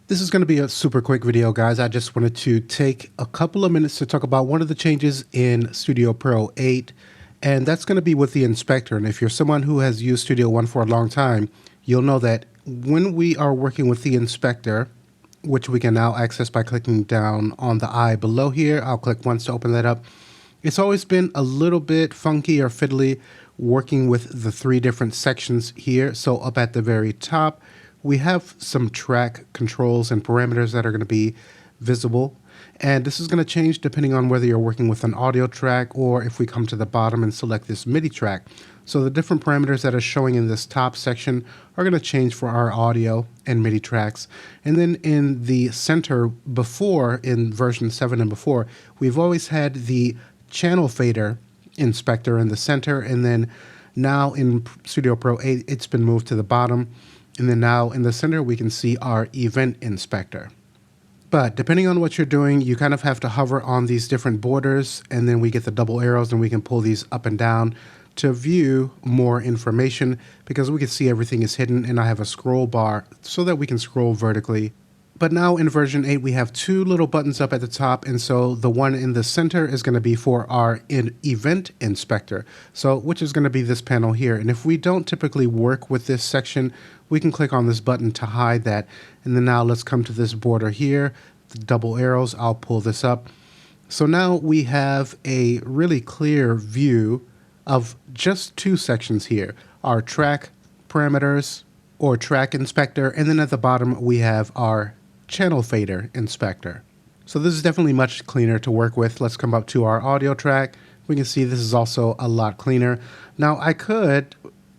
This is going to be a super quick video, guys. I just wanted to take a couple of minutes to talk about one of the changes in Studio Pro 8, and that's going to be with the inspector. And if you're someone who has used Studio One for a long time, you'll know that when we are working with the inspector, which we can now access by clicking down on the eye below here, I'll click once to open that up. It's always been a little bit funky or fiddly working with the three different sections here. So up at the very top, we have some track controls and parameters that are going to be visible. And this is going to change depending on whether you're working with an audio track or if we come to the bottom and select this MIDI track. So the different parameters that are showing in this top section are going to change for our audio and MIDI tracks. And then in the center before, in version 7 and before, we've always had the channel fader inspector in the center. And then now in Studio Pro 8, it's been moved to the bottom. And then now in the center, we can see our event inspector. But depending on what you're doing, you kind of have to hover on these different borders, and then we get the double arrows and we can pull these up and down to view more information, because we can see everything is hidden, and I have a scroll bar so that we can scroll vertically. But now in version 8, we have two little buttons up at the top, and so the one in the center is going to be for our event inspector, so which is going to be this panel here. And if we don't typically work with this section, we can click on this button to hide that. And then now let's come to this border here, the double arrows. I'll pull this up. So now we have a really clear view of just two sections here, our track parameters or track inspector, and then at the bottom we have our channel fader inspector. So this is definitely much cleaner to work with. Let's come up to our audio track. We can see this is also a lot cleaner. Now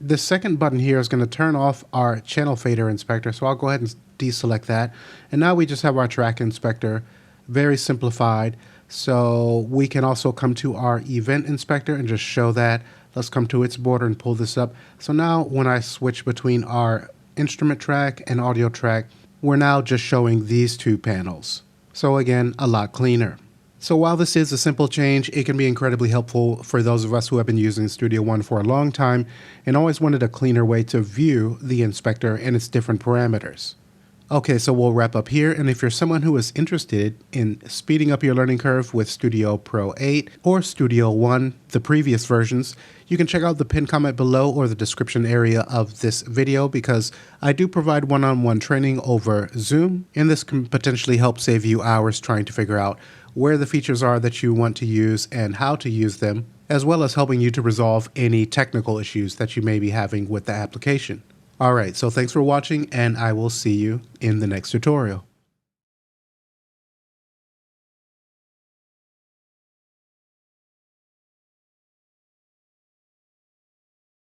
the second button here is going to turn off our channel fader inspector, so I'll go ahead and deselect that. And now we just have our track inspector, very simplified. So we can also come to our event inspector and just show that. Let's come to its border and pull this up. So now when I switch between our instrument track and audio track, we're now just showing these two panels. So again, a lot cleaner. So while this is a simple change, it can be incredibly helpful for those of us who have been using Studio One for a long time and always wanted a cleaner way to view the inspector and its different parameters. Okay, so we'll wrap up here, and if you're someone who is interested in speeding up your learning curve with Studio Pro 8 or Studio One, the previous versions, you can check out the pinned comment below or the description area of this video, because I do provide one-on-one training over Zoom, and this can potentially help save you hours trying to figure out where the features are that you want to use and how to use them, as well as helping you to resolve any technical issues that you may be having with the application. Alright, so thanks for watching, and I will see you in the next tutorial.